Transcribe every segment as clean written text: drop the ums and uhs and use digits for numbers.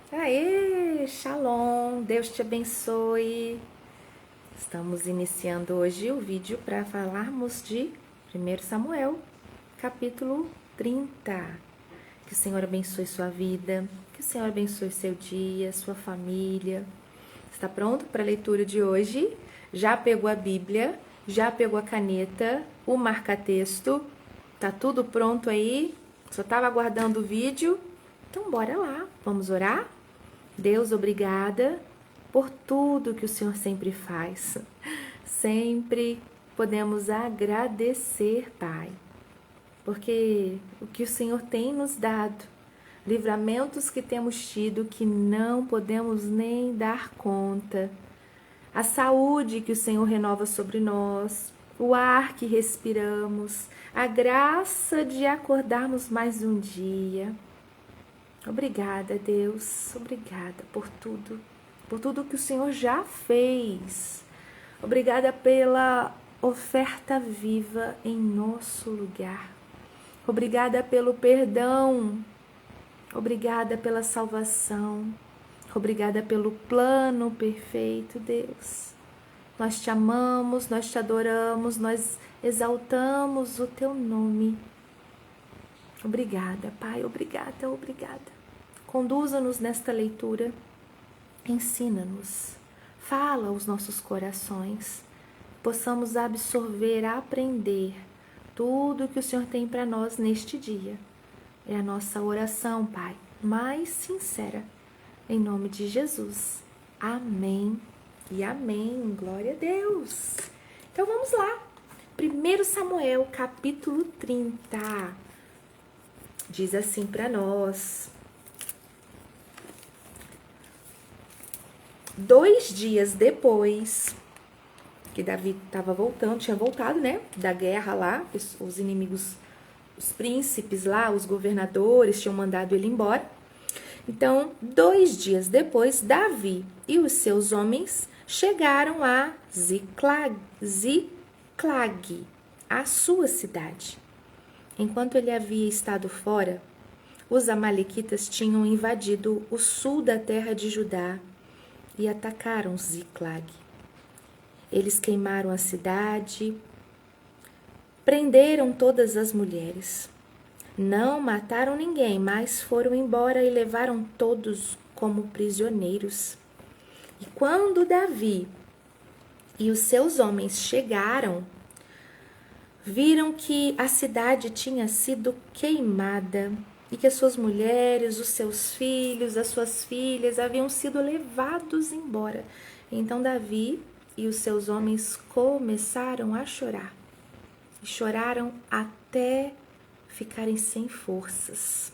Aê, Shalom, Deus te abençoe. Estamos iniciando hoje o vídeo para falarmos de 1 Samuel, capítulo 30. Que o Senhor abençoe sua vida, que o Senhor abençoe seu dia, sua família. Está pronto para a leitura de hoje? Já pegou a Bíblia? Já pegou a caneta, o marca-texto? Tá tudo pronto aí? Só estava aguardando o vídeo? Então bora lá, vamos orar? Deus, obrigada por tudo que o Senhor sempre faz. Sempre podemos agradecer, Pai, porque o que o Senhor tem nos dado, livramentos que temos tido que não podemos nem dar conta, a saúde que o Senhor renova sobre nós, o ar que respiramos, a graça de acordarmos mais um dia. Obrigada, Deus, obrigada por tudo que o Senhor já fez. Obrigada pela oferta viva em nosso lugar. Obrigada pelo perdão. Obrigada pela salvação. Obrigada pelo plano perfeito, Deus. Nós te amamos, nós te adoramos, nós exaltamos o teu nome. Obrigada, Pai, obrigada, obrigada. Conduza-nos nesta leitura, ensina-nos, fala aos nossos corações, possamos absorver, aprender tudo que o Senhor tem para nós neste dia. É a nossa oração, Pai, mais sincera, em nome de Jesus. Amém e amém. Glória a Deus. Então vamos lá. 1 Samuel, capítulo 30. Diz assim para nós: 2 dias depois que Davi tinha voltado, né, da guerra lá, os inimigos, os príncipes lá, os governadores tinham mandado ele embora. Então, 2 dias depois, Davi e os seus homens chegaram a Ziclag, a sua cidade. Enquanto ele havia estado fora, os amalequitas tinham invadido o sul da terra de Judá e atacaram Ziclag. Eles queimaram a cidade, prenderam todas as mulheres. Não mataram ninguém, mas foram embora e levaram todos como prisioneiros. E quando Davi e os seus homens chegaram, viram que a cidade tinha sido queimada e que as suas mulheres, os seus filhos, as suas filhas haviam sido levados embora. Então Davi e os seus homens começaram a chorar. E choraram até ficarem sem forças.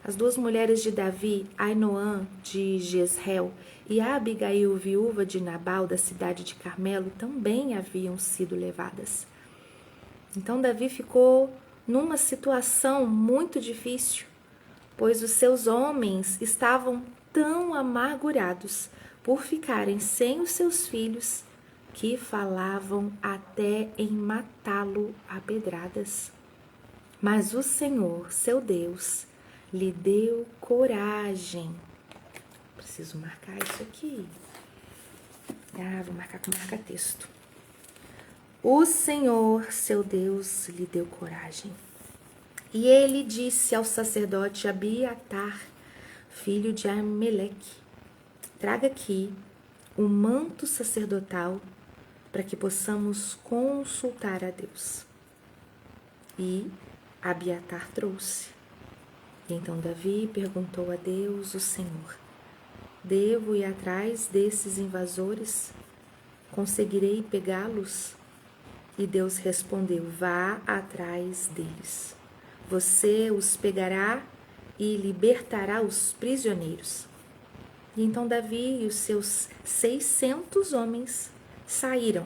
As 2 mulheres de Davi, Ainoã de Jezreel e Abigail, viúva de Nabal, da cidade de Carmelo, também haviam sido levadas. Então Davi ficou numa situação muito difícil, pois os seus homens estavam tão amargurados por ficarem sem os seus filhos que falavam até em matá-lo a pedradas. Mas o Senhor, seu Deus, lhe deu coragem. Preciso marcar isso aqui. Vou marcar com marca-texto. O Senhor, seu Deus, lhe deu coragem. E ele disse ao sacerdote Abiatar, filho de Ameleque: traga aqui o manto sacerdotal para que possamos consultar a Deus. E Abiatar trouxe. E então Davi perguntou a Deus, o Senhor: devo ir atrás desses invasores? Conseguirei pegá-los? E Deus respondeu: vá atrás deles. Você os pegará e libertará os prisioneiros. E então Davi e os seus 600 homens saíram.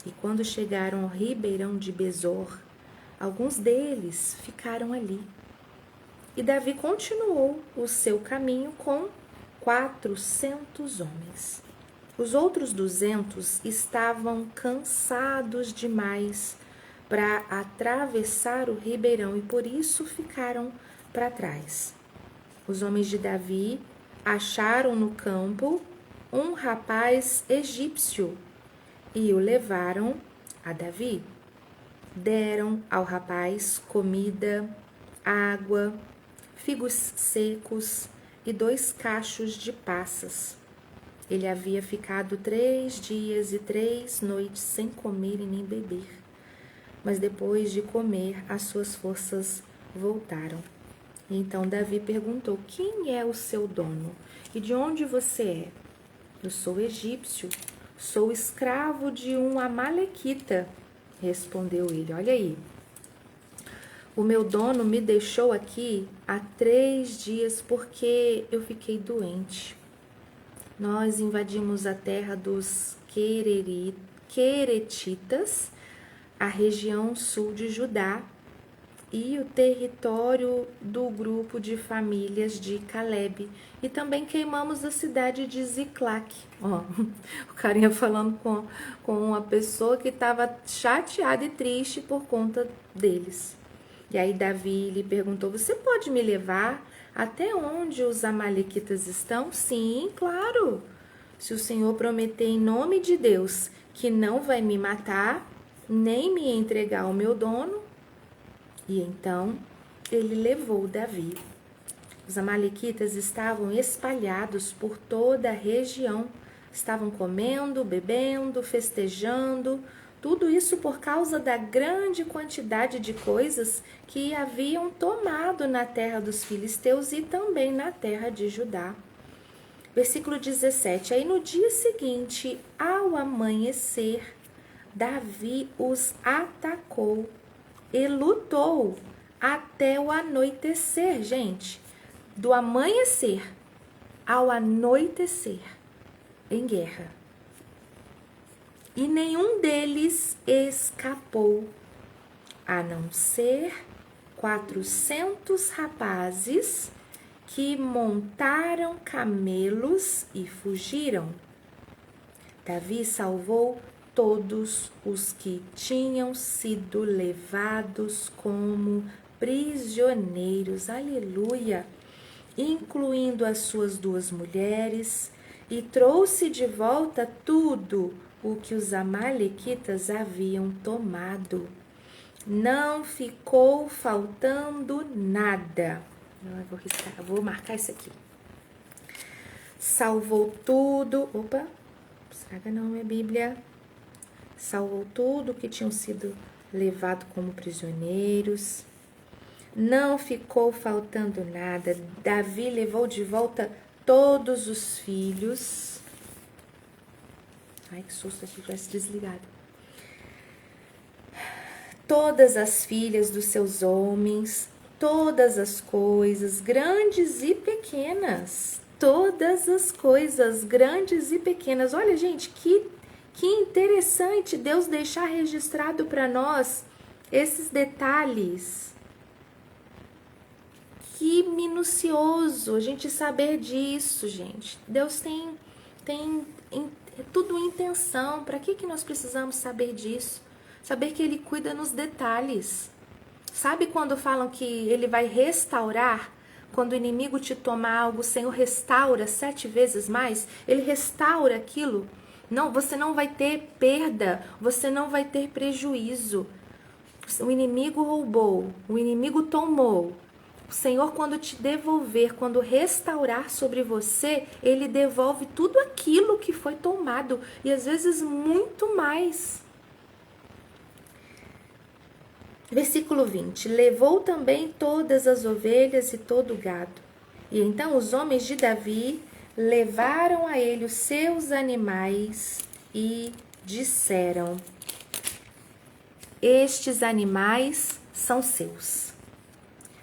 E quando chegaram ao ribeirão de Besor, alguns deles ficaram ali. E Davi continuou o seu caminho com 400 homens. Os outros 200 estavam cansados demais para atravessar o ribeirão e por isso ficaram para trás. os homens de Davi acharam no campo um rapaz egípcio e o levaram a Davi. Deram ao rapaz comida, água, figos secos e 2 cachos de passas. Ele havia ficado 3 dias e 3 noites sem comer e nem beber. Mas depois de comer, as suas forças voltaram. Então Davi perguntou: quem é o seu dono? E de onde você é? Eu sou egípcio, sou escravo de um amalequita, respondeu ele. Olha aí. O meu dono me deixou aqui há 3 dias porque eu fiquei doente. Nós invadimos a terra dos Queretitas, a região sul de Judá e o território do grupo de famílias de Calebe. E também queimamos a cidade de Ziclac. O carinha falando com uma pessoa que estava chateada e triste por conta deles. E aí Davi lhe perguntou: você pode me levar até onde os amalequitas estão? Sim, claro. Se o Senhor prometer em nome de Deus que não vai me matar, nem me entregar ao meu dono. E então ele levou Davi. Os amalequitas estavam espalhados por toda a região. Estavam comendo, bebendo, festejando. Tudo isso por causa da grande quantidade de coisas que haviam tomado na terra dos filisteus e também na terra de Judá. Versículo 17. Aí no dia seguinte, ao amanhecer, Davi os atacou e lutou até o anoitecer, gente. Do amanhecer ao anoitecer, em guerra. E nenhum deles escapou, a não ser 400 rapazes que montaram camelos e fugiram. Davi salvou todos os que tinham sido levados como prisioneiros, aleluia, incluindo as suas 2 mulheres, e trouxe de volta tudo o que os amalequitas haviam tomado. Não ficou faltando nada. Eu vou marcar isso aqui. Salvou tudo. Opa, estraga não minha Bíblia. Salvou tudo que tinham sido levado como prisioneiros. Não ficou faltando nada. Davi levou de volta todos os filhos. Ai, que susto, se tivesse desligado. Todas as filhas dos seus homens, todas as coisas, grandes e pequenas. Todas as coisas, grandes e pequenas. Olha, gente, que interessante Deus deixar registrado para nós esses detalhes. Que minucioso a gente saber disso, gente. Deus tem tudo intenção. Para que nós precisamos saber disso? Saber que Ele cuida nos detalhes. Sabe quando falam que Ele vai restaurar? Quando o inimigo te tomar algo, o Senhor restaura 7 vezes mais. Ele restaura aquilo. Não, você não vai ter perda, você não vai ter prejuízo. O inimigo roubou, o inimigo tomou. O Senhor, quando te devolver, quando restaurar sobre você, Ele devolve tudo aquilo que foi tomado. E às vezes muito mais. Versículo 20. Levou também todas as ovelhas e todo o gado. E então os homens de Davi levaram a ele os seus animais e disseram: estes animais são seus.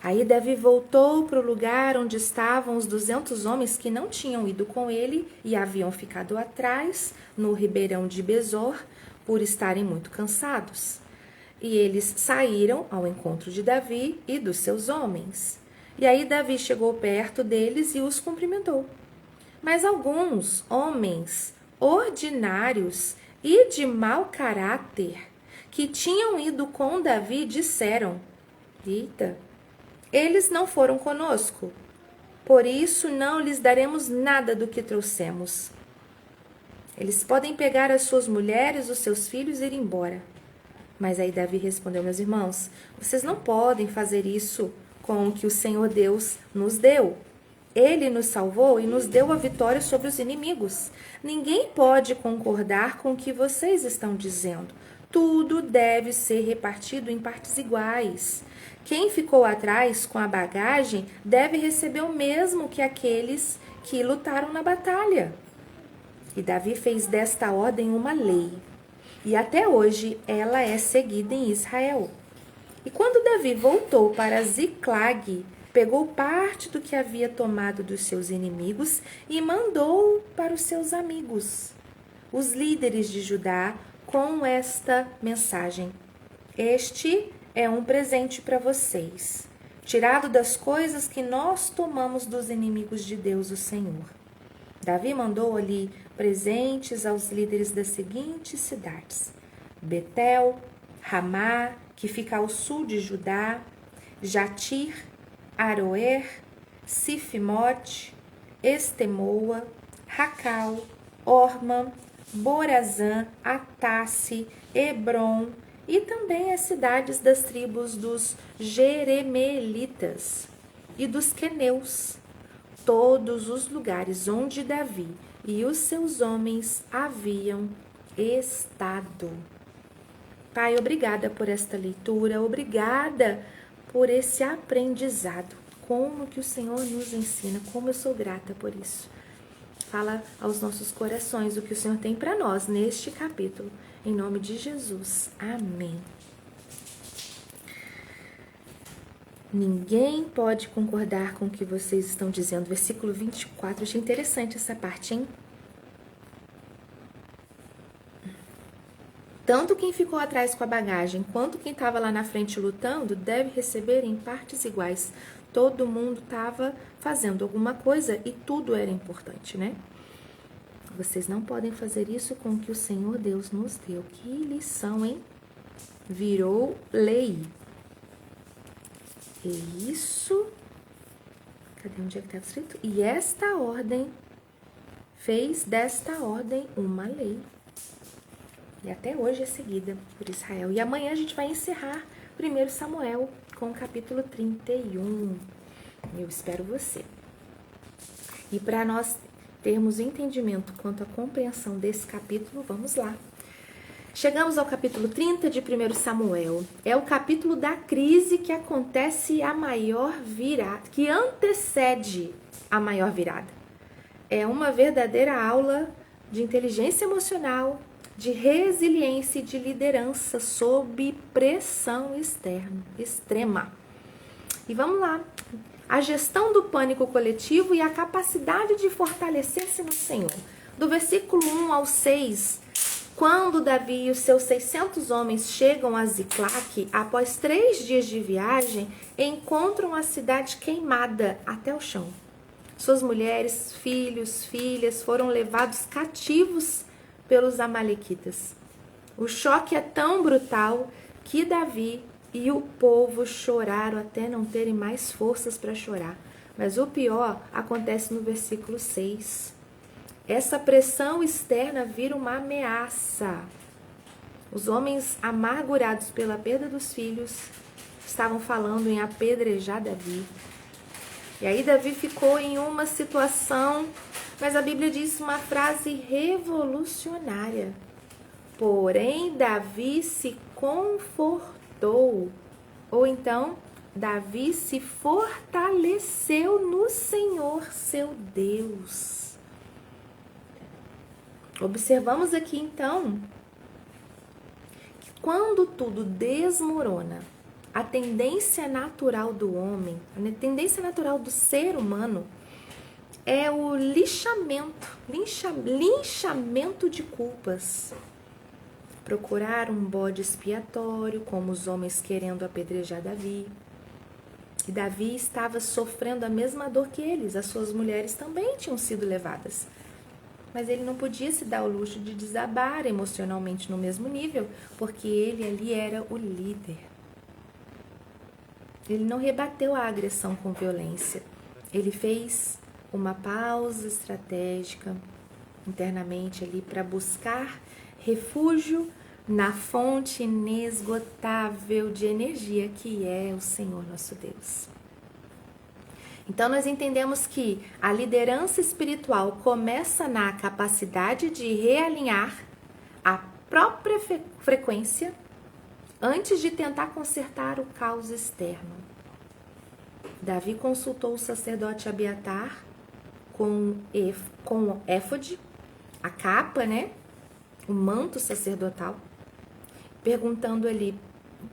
Aí Davi voltou para o lugar onde estavam os 200 homens que não tinham ido com ele e haviam ficado atrás, no ribeirão de Besor, por estarem muito cansados. E eles saíram ao encontro de Davi e dos seus homens. E aí Davi chegou perto deles e os cumprimentou. Mas alguns homens ordinários e de mau caráter que tinham ido com Davi disseram: eita, eles não foram conosco Por isso não lhes daremos nada do que trouxemos. Eles podem pegar as suas mulheres, os seus filhos e ir embora. Mas aí Davi respondeu, meus irmãos, vocês não podem fazer isso com o que o Senhor Deus nos deu. Ele nos salvou e nos deu a vitória sobre os inimigos. Ninguém pode concordar com o que vocês estão dizendo. Tudo deve ser repartido em partes iguais. Quem ficou atrás com a bagagem deve receber o mesmo que aqueles que lutaram na batalha. E Davi fez desta ordem uma lei. E até hoje ela é seguida em Israel. E quando Davi voltou para Ziclag, pegou parte do que havia tomado dos seus inimigos e mandou para os seus amigos, os líderes de Judá, com esta mensagem: este é um presente para vocês, tirado das coisas que nós tomamos dos inimigos de Deus, o Senhor. Davi mandou ali presentes aos líderes das seguintes cidades: Betel, Ramá, que fica ao sul de Judá, Jatir, Aroer, Sifimote, Estemoa, Racal, Orma, Borazã, Atasse, Hebron e também as cidades das tribos dos Jeremelitas e dos Queneus, todos os lugares onde Davi e os seus homens haviam estado. Pai, obrigada por esta leitura, obrigada por esse aprendizado. Como que o Senhor nos ensina, como eu sou grata por isso. Fala aos nossos corações o que o Senhor tem para nós neste capítulo. Em nome de Jesus. Amém. Ninguém pode concordar com o que vocês estão dizendo. Versículo 24. Achei interessante essa parte, hein? Tanto quem ficou atrás com a bagagem, quanto quem estava lá na frente lutando, deve receber em partes iguais. Todo mundo estava fazendo alguma coisa e tudo era importante, né? Vocês não podem fazer isso com o que o Senhor Deus nos deu. Que lição, hein? Virou lei. E isso... Cadê onde é que estava escrito? E esta ordem fez desta ordem uma lei. E até hoje é seguida por Israel. E amanhã a gente vai encerrar 1 Samuel com o capítulo 31. Eu espero você. E para nós termos entendimento quanto à compreensão desse capítulo, vamos lá. Chegamos ao capítulo 30 de 1 Samuel. É o capítulo da crise que acontece a maior virada, que antecede a maior virada. É uma verdadeira aula de inteligência emocional, de resiliência e de liderança sob pressão extrema. E vamos lá. A gestão do pânico coletivo e a capacidade de fortalecer-se no Senhor. Do versículo 1 ao 6, quando Davi e os seus 600 homens chegam a Ziclac, após 3 dias de viagem, encontram a cidade queimada até o chão. Suas mulheres, filhos, filhas foram levados cativos pelos amalequitas. O choque é tão brutal que Davi e o povo choraram até não terem mais forças para chorar. Mas o pior acontece no versículo 6. Essa pressão externa vira uma ameaça. Os homens amargurados pela perda dos filhos estavam falando em apedrejar Davi. E aí Davi ficou em uma situação, mas a Bíblia diz uma frase revolucionária. Porém, Davi se confortou. Ou então, Davi se fortaleceu no Senhor, seu Deus. Observamos aqui, então, que quando tudo desmorona, a tendência natural do homem, a tendência natural do ser humano é o linchamento de culpas. Procurar um bode expiatório, como os homens querendo apedrejar Davi. E Davi estava sofrendo a mesma dor que eles, as suas mulheres também tinham sido levadas. Mas ele não podia se dar o luxo de desabar emocionalmente no mesmo nível, porque ele ali era o líder. Ele não rebateu a agressão com violência. Ele fez uma pausa estratégica internamente ali para buscar refúgio na fonte inesgotável de energia que é o Senhor nosso Deus. Então nós entendemos que a liderança espiritual começa na capacidade de realinhar a própria frequência antes de tentar consertar o caos externo. Davi consultou o sacerdote Abiatar com o éfode, a capa, né? O manto sacerdotal, perguntando-lhe: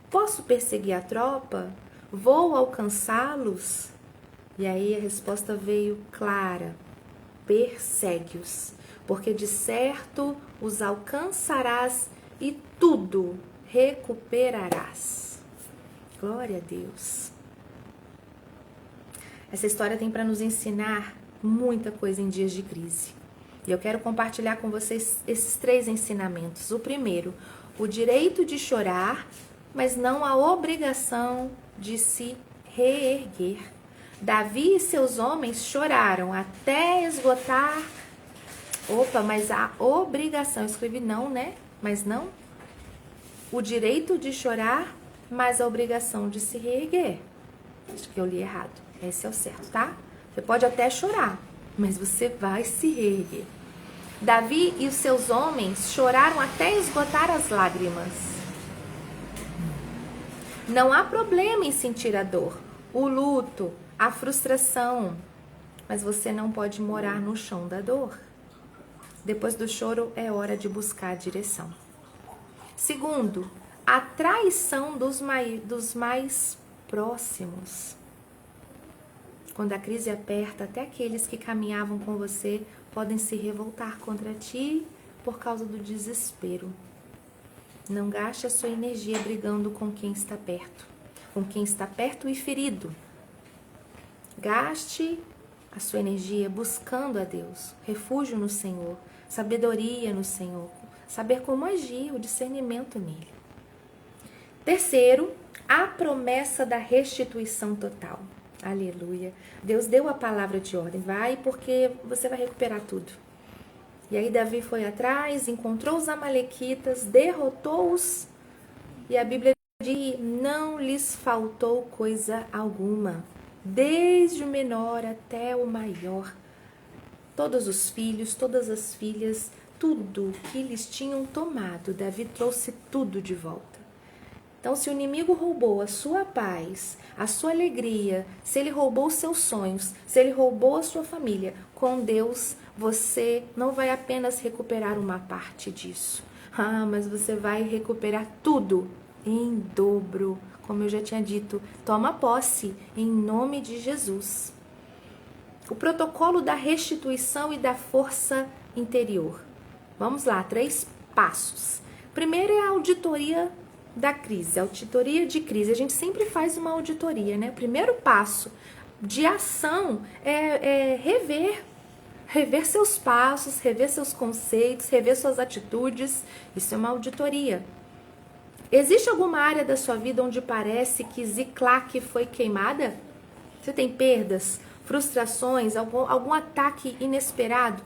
posso perseguir a tropa? Vou alcançá-los? E aí a resposta veio clara: persegue-os, porque de certo os alcançarás e tudo recuperarás. Glória a Deus. Essa história tem para nos ensinar muita coisa em dias de crise. E eu quero compartilhar com vocês esses 3 ensinamentos. O primeiro, o direito de chorar, mas não a obrigação de se reerguer. Davi e seus homens choraram até esgotar. Mas a obrigação, eu escrevi não, né? Mas não. O direito de chorar, mas a obrigação de se reerguer. Acho que eu li errado. Esse é o certo, tá? Você pode até chorar, mas você vai se reerguer. Davi e os seus homens choraram até esgotar as lágrimas. Não há problema em sentir a dor, o luto, a frustração, mas você não pode morar no chão da dor. Depois do choro é hora de buscar a direção. Segundo, a traição dos mais próximos. Quando a crise aperta, até aqueles que caminhavam com você podem se revoltar contra ti por causa do desespero. Não gaste a sua energia brigando com quem está perto e ferido. Gaste a sua energia buscando a Deus, refúgio no Senhor, sabedoria no Senhor, saber como agir, o discernimento nele. Terceiro, a promessa da restituição total. Aleluia. Deus deu a palavra de ordem. Vai, porque você vai recuperar tudo. E aí Davi foi atrás, encontrou os amalequitas, derrotou-os. E a Bíblia diz que não lhes faltou coisa alguma. Desde o menor até o maior. Todos os filhos, todas as filhas, tudo que eles tinham tomado, Davi trouxe tudo de volta. Então, se o inimigo roubou a sua paz, a sua alegria, se ele roubou os seus sonhos, se ele roubou a sua família, com Deus você não vai apenas recuperar uma parte disso. Mas você vai recuperar tudo em dobro. Como eu já tinha dito, toma posse em nome de Jesus. O protocolo da restituição e da força interior. Vamos lá, 3 passos. Primeiro é a auditoria da crise, auditoria de crise. A gente sempre faz uma auditoria, né? O primeiro passo de ação é rever seus passos, rever seus conceitos, rever suas atitudes. Isso é uma auditoria. Existe alguma área da sua vida onde parece que Ziclac foi queimada? Você tem perdas, frustrações, algum ataque inesperado?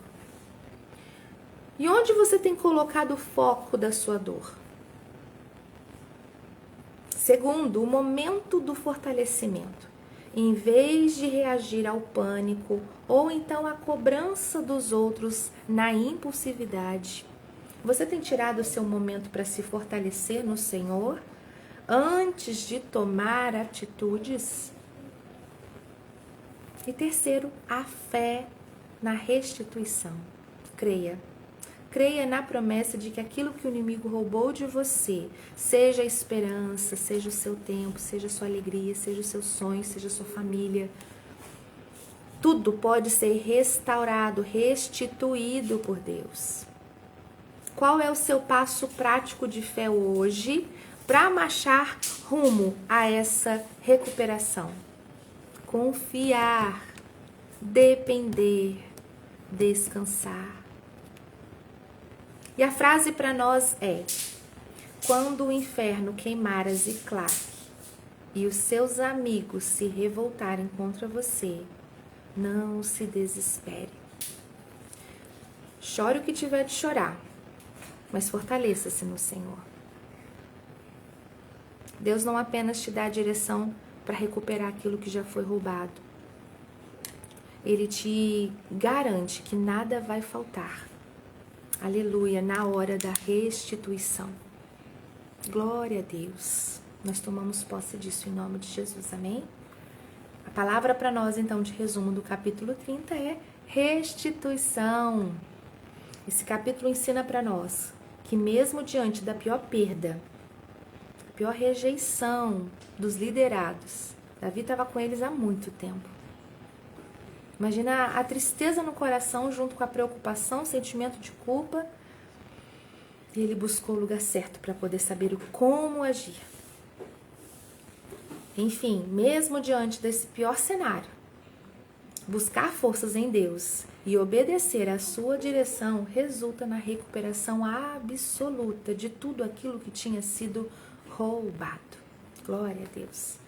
E onde você tem colocado o foco da sua dor? Segundo, o momento do fortalecimento. Em vez de reagir ao pânico ou então à cobrança dos outros na impulsividade, você tem tirado o seu momento para se fortalecer no Senhor antes de tomar atitudes? E terceiro, a fé na restituição. Creia. Creia na promessa de que aquilo que o inimigo roubou de você, seja a esperança, seja o seu tempo, seja a sua alegria, seja os seus sonhos, seja a sua família, tudo pode ser restaurado, restituído por Deus. Qual é o seu passo prático de fé hoje para marchar rumo a essa recuperação? Confiar, depender, descansar. E a frase para nós é: quando o inferno queimar a Ziclac e os seus amigos se revoltarem contra você, Não se desespere. Chore o que tiver de chorar, mas fortaleça-se no Senhor. Deus não apenas te dá a direção para recuperar aquilo que já foi roubado. Ele te garante que nada vai faltar. Aleluia, na hora da restituição. Glória a Deus. Nós tomamos posse disso em nome de Jesus, amém? A palavra para nós, então, de resumo do capítulo 30 é restituição. Esse capítulo ensina para nós que mesmo diante da pior perda, a pior rejeição dos liderados, Davi estava com eles há muito tempo. Imagina a tristeza no coração junto com a preocupação, o sentimento de culpa. E ele buscou o lugar certo para poder saber como agir. Enfim, mesmo diante desse pior cenário, buscar forças em Deus e obedecer à sua direção resulta na recuperação absoluta de tudo aquilo que tinha sido roubado. Glória a Deus.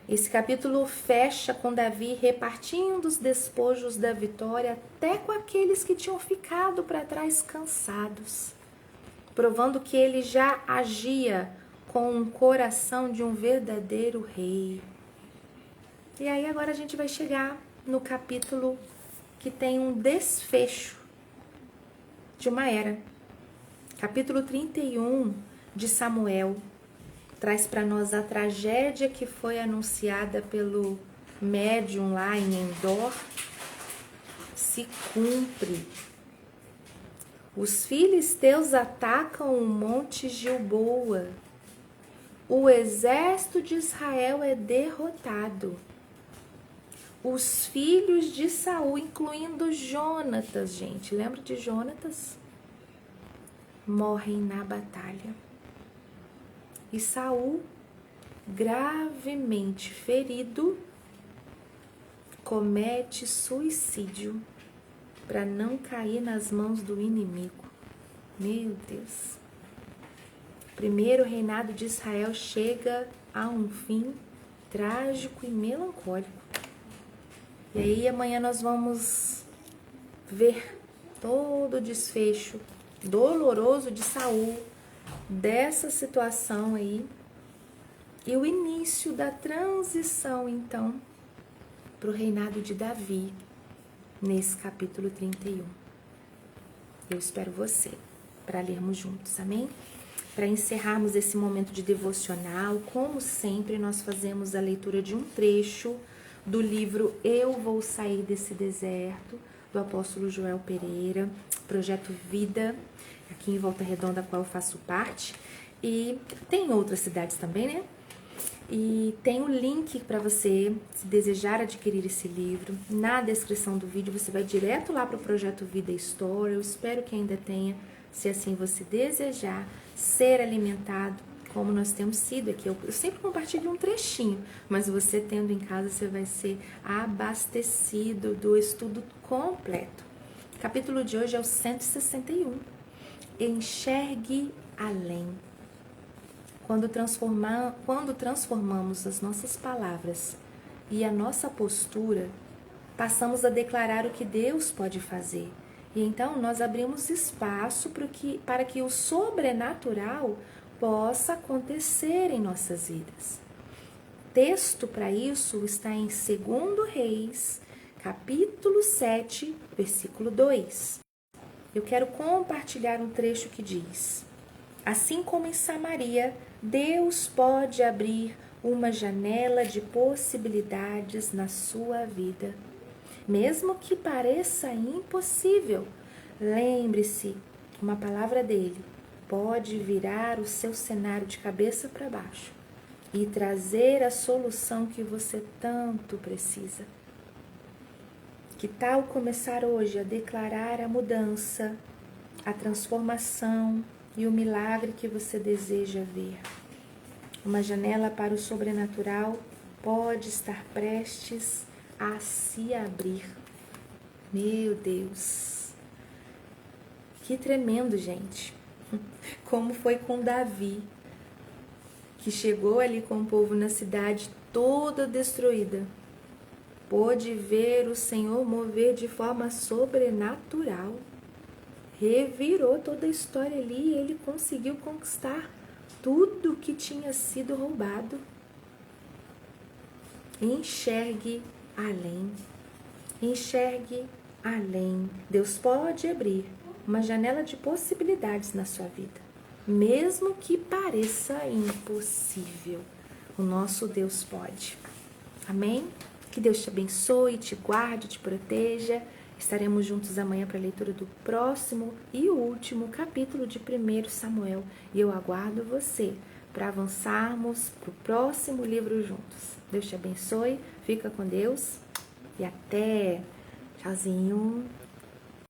Esse capítulo fecha com Davi repartindo os despojos da vitória até com aqueles que tinham ficado para trás cansados, provando que ele já agia com um coração de um verdadeiro rei. E aí agora a gente vai chegar no capítulo que tem um desfecho de uma era. Capítulo 31 de Samuel traz para nós a tragédia que foi anunciada pelo médium lá em Endor se cumpre. Os filisteus atacam o monte Gilboa. O exército de Israel é derrotado. Os filhos de Saul, incluindo Jonatas, gente, lembra de Jonatas? Morrem na batalha. E Saul, gravemente ferido, comete suicídio para não cair nas mãos do inimigo. Meu Deus. O primeiro reinado de Israel chega a um fim trágico e melancólico. E aí amanhã nós vamos ver todo o desfecho doloroso de Saul, dessa situação aí, e o início da transição, então, para o reinado de Davi, nesse capítulo 31. Eu espero você para lermos juntos, amém? Para encerrarmos esse momento de devocional, como sempre, nós fazemos a leitura de um trecho do livro Eu Vou Sair Desse Deserto, do apóstolo Joel Pereira, Projeto Vida, aqui em Volta Redonda, a qual eu faço parte, e tem outras cidades também, né? E tem o link para você, se desejar adquirir esse livro, na descrição do vídeo você vai direto lá para o Projeto Vida Store. Eu espero que ainda tenha, se assim você desejar ser alimentado, como nós temos sido aqui. Eu sempre compartilho um trechinho, mas você tendo em casa, você vai ser abastecido do estudo completo. O capítulo de hoje é o 161. Enxergue além. Quando transformamos as nossas palavras e a nossa postura, passamos a declarar o que Deus pode fazer. E então nós abrimos espaço para que o sobrenatural possa acontecer em nossas vidas. Texto para isso está em 2 Reis, capítulo 7, versículo 2. Eu quero compartilhar um trecho que diz: assim como em Samaria, Deus pode abrir uma janela de possibilidades na sua vida. Mesmo que pareça impossível, lembre-se, uma palavra dele pode virar o seu cenário de cabeça para baixo e trazer a solução que você tanto precisa. Que tal começar hoje a declarar a mudança, a transformação e o milagre que você deseja ver? Uma janela para o sobrenatural pode estar prestes a se abrir. Meu Deus! Que tremendo, gente! Como foi com Davi, que chegou ali com o povo na cidade toda destruída. pôde ver o Senhor mover de forma sobrenatural. Revirou toda a história ali e ele conseguiu conquistar tudo que tinha sido roubado. Enxergue além. Enxergue além. Deus pode abrir uma janela de possibilidades na sua vida, mesmo que pareça impossível. O nosso Deus pode. Amém? Que Deus te abençoe, te guarde, te proteja. Estaremos juntos amanhã para a leitura do próximo e último capítulo de 1 Samuel. E eu aguardo você para avançarmos para o próximo livro juntos. Deus te abençoe, fica com Deus e até. Tchauzinho.